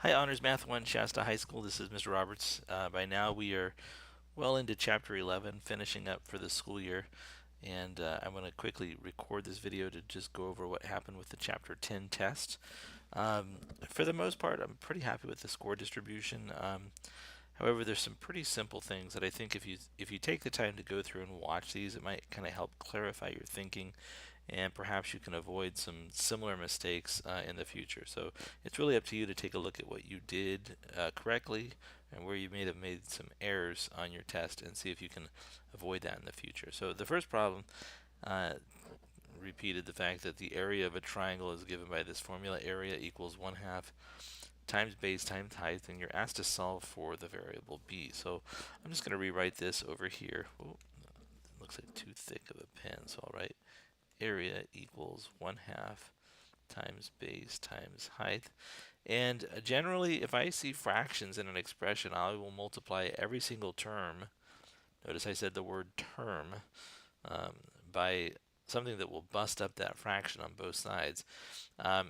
Hi, Honors Math 1 Shasta High School. This is Mr. Roberts. By now, we are well into Chapter 11, finishing up for the school year. And I'm going to quickly record this video to just go over what happened with the Chapter 10 test. For the most part, I'm pretty happy with the score distribution. However, there's some pretty simple things that I think if you take the time to go through and watch these, it might kind of help clarify your thinking, and perhaps you can avoid some similar mistakes in the future. So it's really up to you to take a look at what you did correctly and where you may have made some errors on your test and see if you can avoid that in the future. So the first problem uh, repeated the fact that the area of a triangle is given by this formula: area equals 1/2 times base times height, and you're asked to solve for the variable b. So I'm just going to rewrite this over here. Oh, it looks like too thick of a pen, so I'll write area equals 1/2 times base times height. And generally, if I see fractions in an expression, I will multiply every single term. Notice I said the word term, um, by something that will bust up that fraction on both sides.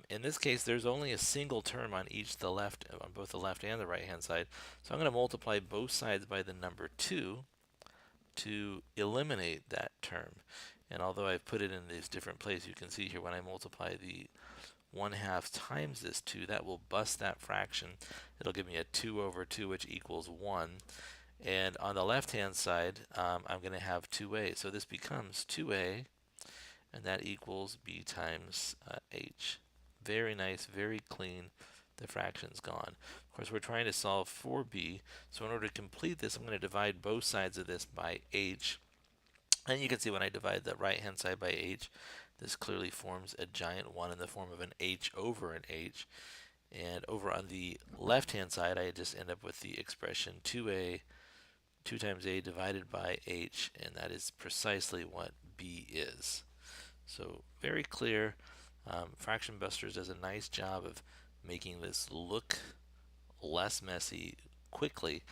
In this case, there's only a single term on on both the left and the right hand side. So I'm going to multiply both sides by the number 2 to eliminate that term. And although I've put it in these different places, you can see here when I multiply the 1/2 times this 2, that will bust that fraction. It'll give me a 2 over 2, which equals 1. And on the left hand side, I'm going to have 2a. So this becomes 2a, and that equals b times h. Very nice, very clean. The fraction's gone. Of course, we're trying to solve for b, so in order to complete this, I'm going to divide both sides of this by h. And you can see when I divide the right hand side by h, this clearly forms a giant 1 in the form of an h over an h. And over on the left hand side, I just end up with the expression 2a, 2 times a divided by h, and that is precisely what b is. So very clear. Fraction Busters does a nice job of making this look less messy quickly,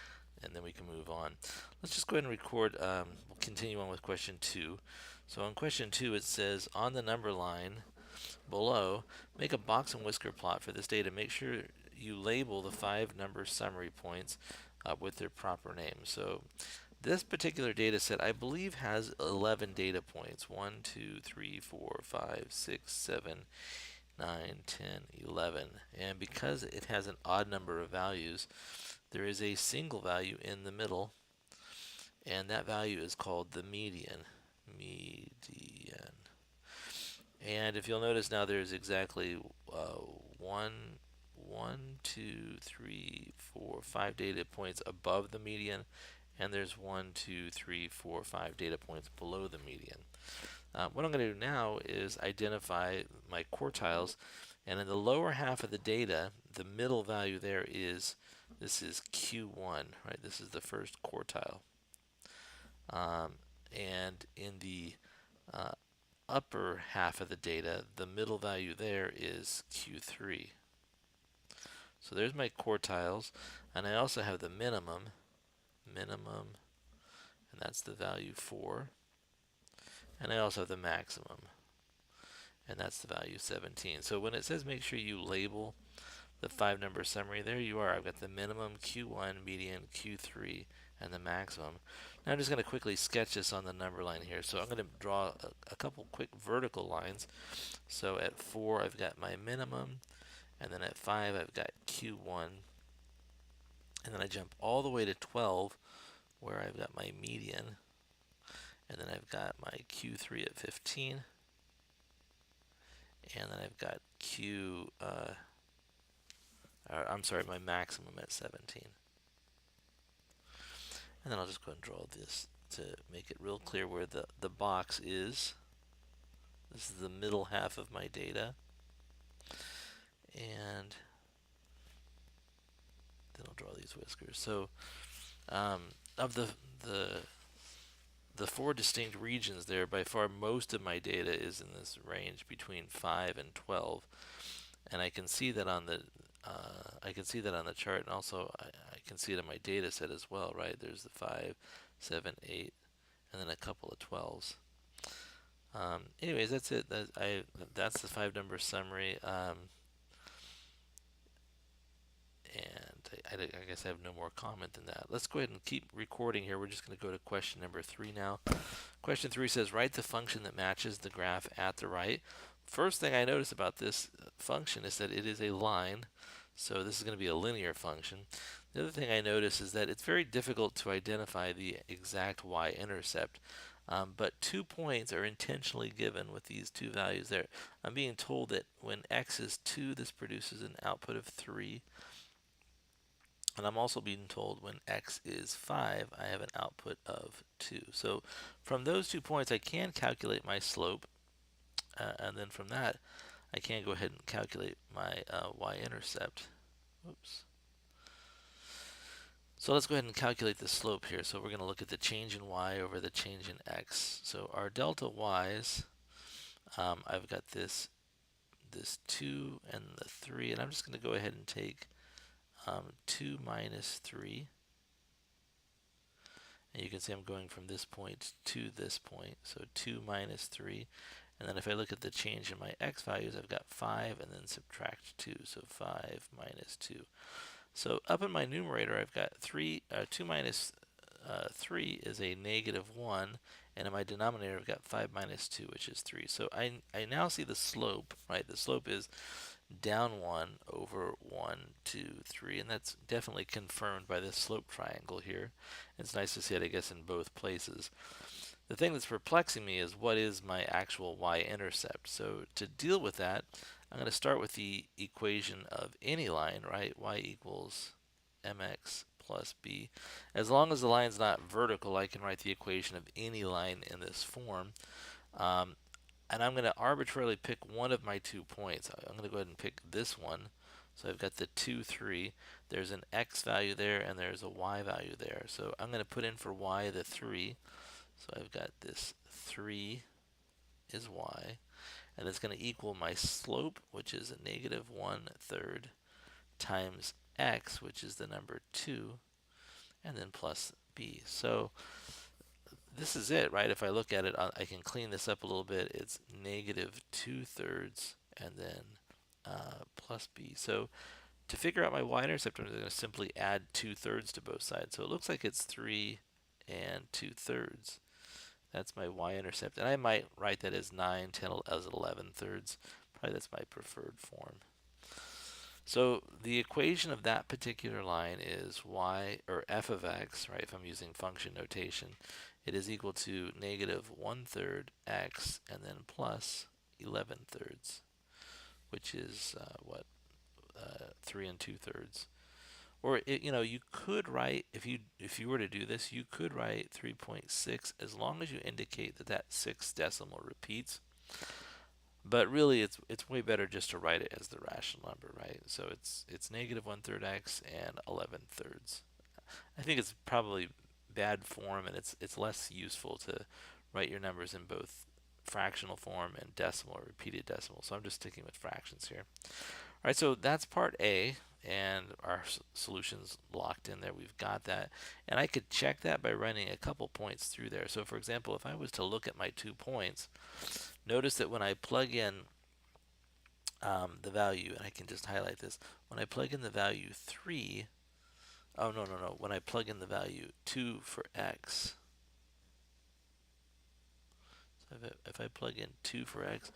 and then we can move on. Let's just go ahead and record. We'll continue on with question 2. So on question 2, it says on the number line below, make a box and whisker plot for this data. Make sure you label the 5 number summary points with their proper names. So this particular data set, I believe, has 11 data points. 1, 2, 3, 4, 5, 6, 7, 9, 10, 11. And because it has an odd number of values, there is a single value in the middle, and that value is called the median. Median. And if you'll notice now, there's exactly one, 5 data points above the median, and there's 5 data points below the median. What I'm going to do now is identify my quartiles, and in the lower half of the data, the middle value there is, this is Q1, right? This is the first quartile. And in the uh, upper half of the data, the middle value there is Q3. So there's my quartiles, and I also have the minimum, and that's the value 4. And I also have the maximum, and that's the value 17. So when it says make sure you label the 5 number summary, there you are. I've got the minimum, Q1, median, Q3, and the maximum. Now I'm just going to quickly sketch this on the number line here. So I'm going to draw a couple quick vertical lines. So at 4 I've got my minimum, and then at 5 I've got Q1, and then I jump all the way to 12 where I've got my median, and then I've got my Q3 at 15, and then I've got my maximum at 17. And then I'll just go and draw this to make it real clear where the box is. This is the middle half of my data. And then I'll draw these whiskers. So of the 4 distinct regions there, by far most of my data is in this range between 5 and 12, and I can see that on the chart, and also I can see it on my data set as well, right? There's the 5, 7, 8, and then a couple of 12s. Anyways, that's it. That's the 5 number summary. I guess I have no more comment than that. Let's go ahead and keep recording here. We're just going to go to question number 3 now. Question 3 says, write the function that matches the graph at the right. First thing I notice about this function is that it is a line, so this is going to be a linear function. The other thing I notice is that it's very difficult to identify the exact y-intercept, but 2 points are intentionally given with these two values there. I'm being told that when x is 2, this produces an output of 3. And I'm also being told when x is 5, I have an output of 2. So from those 2 points, I can calculate my slope. And then from that, I can go ahead and calculate my y-intercept. Oops. So let's go ahead and calculate the slope here. So we're going to look at the change in y over the change in x. So our delta y's, I've got this 2 and the 3, and I'm just going to go ahead and take 2 minus 3. And you can see I'm going from this point to this point. So 2 minus 3. And then if I look at the change in my x values, I've got 5 and then subtract 2. So 5 minus 2. So up in my numerator, I've got 2 minus 3 is a negative 1. And in my denominator, I've got 5 minus 2, which is 3. So I now see the slope, right? The slope is down 1 over 1, 2, 3, and that's definitely confirmed by this slope triangle here. It's nice to see it, I guess, in both places. The thing that's perplexing me is what is my actual y-intercept. So to deal with that, I'm going to start with the equation of any line, right? Y equals mx plus b. As long as the line's not vertical, I can write the equation of any line in this form. And I'm going to arbitrarily pick one of my 2 points. I'm going to go ahead and pick this one. So I've got the 2, 3. There's an x value there, and there's a y value there. So I'm going to put in for y the 3. So I've got this 3 is y. And it's going to equal my slope, which is a negative 1/3, times x, which is the number 2, and then plus b. So this is it, right? If I look at it, I can clean this up a little bit. It's negative 2/3 and then plus b. So to figure out my y-intercept, I'm going to simply add 2/3 to both sides. So it looks like it's 3 and 2/3. That's my y-intercept. And I might write that as 9, 10, as 11/3. Probably that's my preferred form. So the equation of that particular line is y, or f of x, right, if I'm using function notation. It is equal to negative 1/3 x and then plus 11/3, which is 3 and 2/3. Or you could write, if you were to do this, you could write 3.6 as long as you indicate that 6 decimal repeats. But really, it's way better just to write it as the rational number, right? So it's negative 1/3 x and 11/3. I think it's probably bad form, and it's less useful to write your numbers in both fractional form and decimal or repeated decimal. So I'm just sticking with fractions here. All right, so that's part A, and our solution's locked in there. We've got that, and I could check that by running a couple points through there. So for example, if I was to look at my 2 points, notice that when I plug in the value, and I can just highlight this, when I plug in the value 3, oh, no, when I plug in the value 2 for x, so if I plug in 2 for x,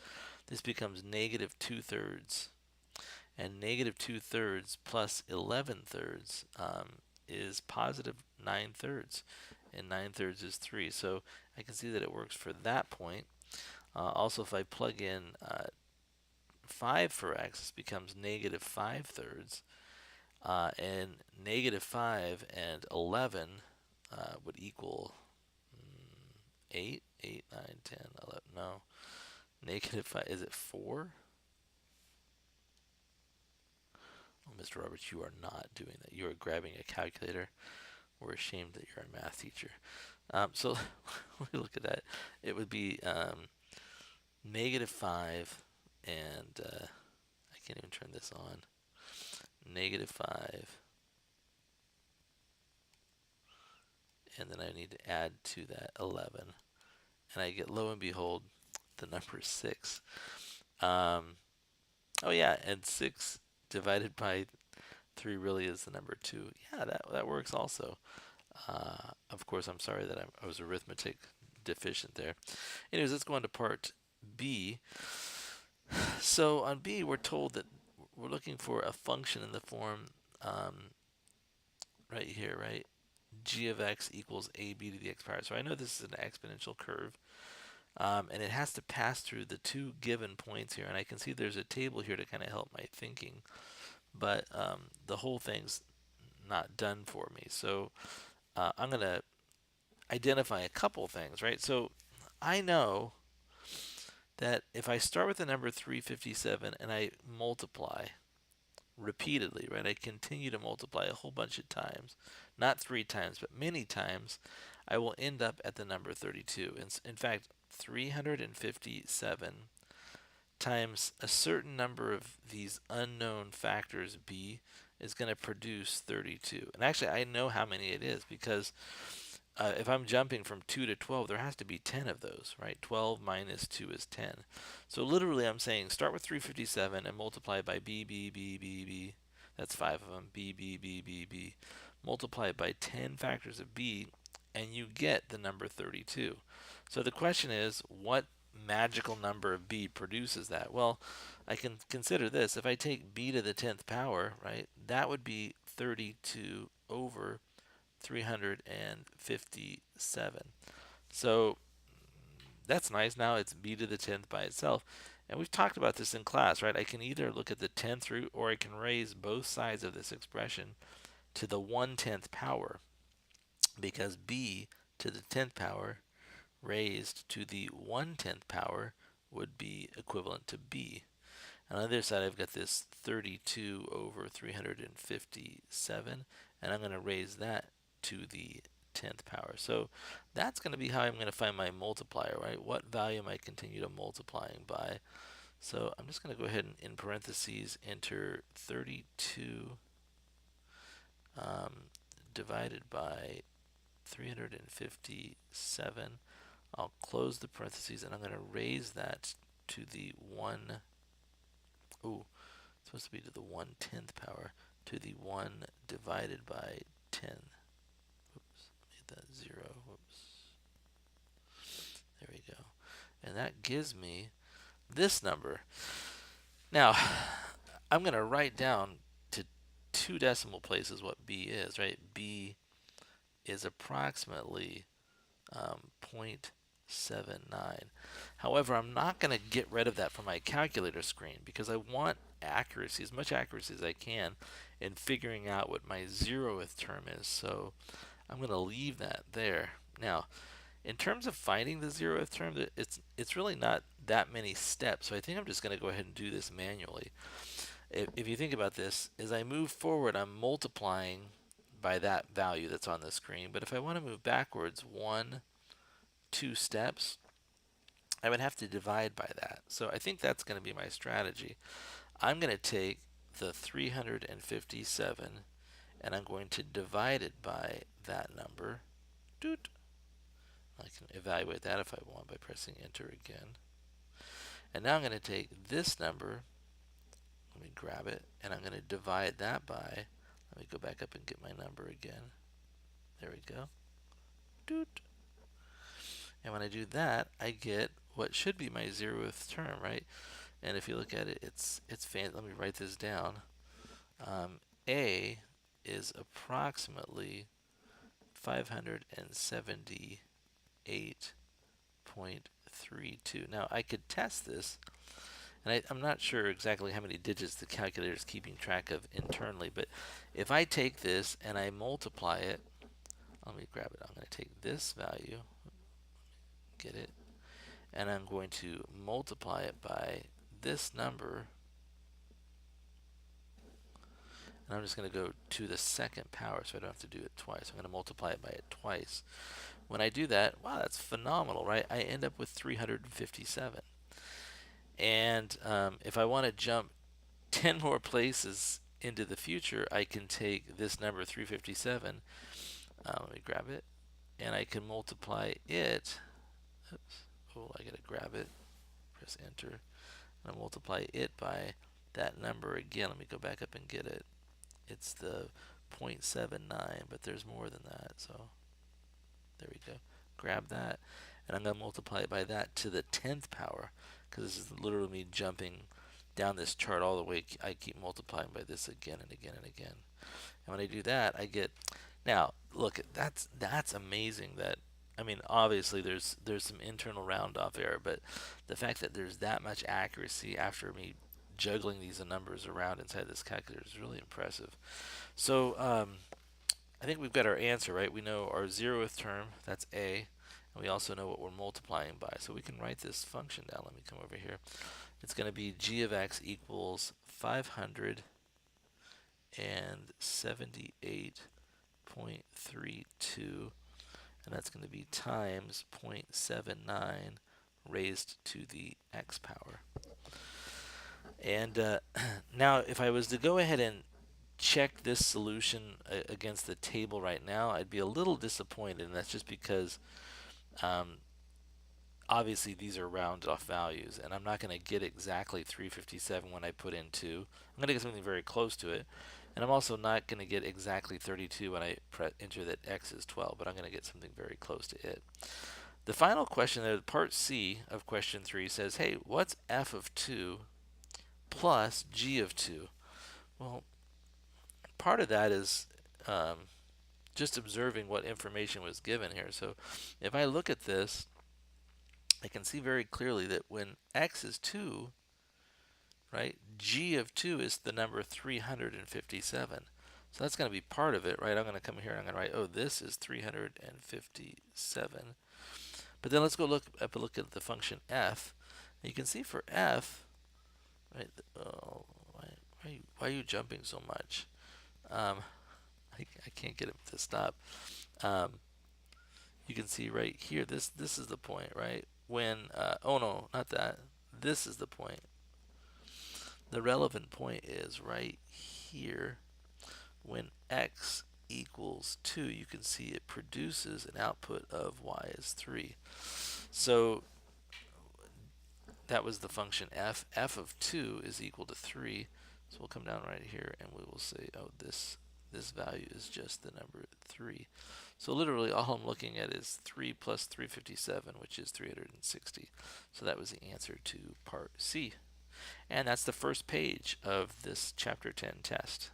this becomes negative 2/3, and negative 2/3 plus 11/3 is positive 9/3, and 9/3 is 3. So I can see that it works for that point. Also, if I plug in 5 for x, this becomes negative 5/3, and negative 5 and 11 would equal 8, 8, 9, 10, 11, no, negative 5, is it 4? Oh, Mr. Roberts, you are not doing that. You are grabbing a calculator. We're ashamed that you're a math teacher. So let me look at that. It would be negative 5, and I can't even turn this on. Negative 5, and then I need to add to that 11, and I get, lo and behold, the number is 6. Oh yeah, and 6 divided by 3 really is the number 2. Yeah, that works also. Of course, I'm sorry that I was arithmetic deficient there. Anyways, let's go on to part B. So on B, we're told that we're looking for a function in the form right here, right? G of x equals ab to the x power. So I know this is an exponential curve, and it has to pass through the two given points here. And I can see there's a table here to kind of help my thinking, but the whole thing's not done for me. So I'm going to identify a couple things, right? So I know that if I start with the number 357 and I multiply repeatedly, right? I continue to multiply a whole bunch of times, not 3 times, but many times, I will end up at the number 32. In fact, 357 times a certain number of these unknown factors b is going to produce 32. And actually, I know how many it is because if I'm jumping from 2 to 12, there has to be 10 of those, right? 12 minus 2 is 10. So literally, I'm saying start with 357 and multiply by b, b, b, b, b. That's 5 of them. B, b, b, b, b. Multiply it by 10 factors of b, and you get the number 32. So the question is, what magical number of b produces that? Well, I can consider this. If I take b to the 10th power, right, that would be 32 over 357. So that's nice. Now it's b to the 10th by itself. And we've talked about this in class, right? I can either look at the 10th root or I can raise both sides of this expression to the 1/10th power, because b to the 10th power raised to the 1/10th power would be equivalent to b. On the other side, I've got this 32 over 357, and I'm going to raise that to the 10th power. So that's going to be how I'm going to find my multiplier, right? What value am I continue to multiplying by? So I'm just going to go ahead and in parentheses enter 32 divided by 357. I'll close the parentheses and I'm going to raise that to the 1. Ooh, it's supposed to be to the 1/10th power, to the 1 divided by 10. Oops, made that 0. Whoops. There we go. And that gives me this number. Now, I'm going to write down to 2 decimal places what b is, right? B is approximately 0.79. However, I'm not going to get rid of that from my calculator screen because I want accuracy, as much accuracy as I can, in figuring out what my 0th term is. So I'm going to leave that there. Now, in terms of finding the 0th term, it's really not that many steps. So I think I'm just going to go ahead and do this manually. If you think about this, as I move forward, I'm multiplying by that value that's on the screen. But if I want to move backwards 2 steps, I would have to divide by that. So I think that's going to be my strategy. I'm going to take the 357 and I'm going to divide it by that number. Doot. I can evaluate that if I want by pressing enter again. And now I'm going to take this number, let me grab it, and I'm going to divide that by, let me go back up and get my number again. There we go. Doot. And when I do that, I get what should be my 0th term, right? And if you look at it, it's fancy. Let me write this down. A is approximately 578.32. Now, I could test this, and I'm not sure exactly how many digits the calculator is keeping track of internally, but if I take this and I multiply it, let me grab it. I'm going to take this value, get it, and I'm going to multiply it by this number, and I'm just going to go to the 2nd power so I don't have to do it twice. I'm going to multiply it by it twice. When I do that, wow, that's phenomenal, right? I end up with 357. And if I want to jump 10 more places into the future, I can take this number 357, let me grab it, and I can multiply it. Oops. Oh, I got to grab it, press enter, and I multiply it by that number again. Let me go back up and get it. It's the 0.79, but there's more than that. So there we go. Grab that, and I'm going to multiply it by that to the 10th power, because this is literally me jumping down this chart all the way. I keep multiplying by this again and again and again. And when I do that, I get, now look, that's amazing. That, I mean, obviously there's some internal round off error, but the fact that there's that much accuracy after me juggling these numbers around inside this calculator is really impressive. So I think we've got our answer, right? We know our 0th term, that's a, and we also know what we're multiplying by. So we can write this function down. Let me come over here. It's going to be g of x equals 578.32, and that's going to be times 0.79 raised to the x power. And now if I was to go ahead and check this solution against the table right now, I'd be a little disappointed, and that's just because obviously these are rounded off values, and I'm not going to get exactly 357 when I put in 2. I'm going to get something very close to it, and I'm also not going to get exactly 32 when I enter that x is 12, but I'm going to get something very close to it. The final question, part C of question 3, says, hey, what's f of 2 plus g of 2? Well, part of that is just observing what information was given here. So if I look at this, I can see very clearly that when x is 2, right, g of 2 is the number 357. So that's going to be part of it, right? I'm going to come here and I'm going to write, oh, this is 357. But then let's go look at the function f. And you can see for f, right? Oh, why are you jumping so much? I can't get it to stop. You can see right here, this is the point, right? When, oh no, not that. This is the point. The relevant point is right here. When x equals 2, you can see it produces an output of y is 3. So that was the function f. F of 2 is equal to 3. So we'll come down right here and we will say, oh, this value is just the number 3. So literally all I'm looking at is 3 plus 357, which is 360. So that was the answer to part C. And that's the first page of this chapter 10 test.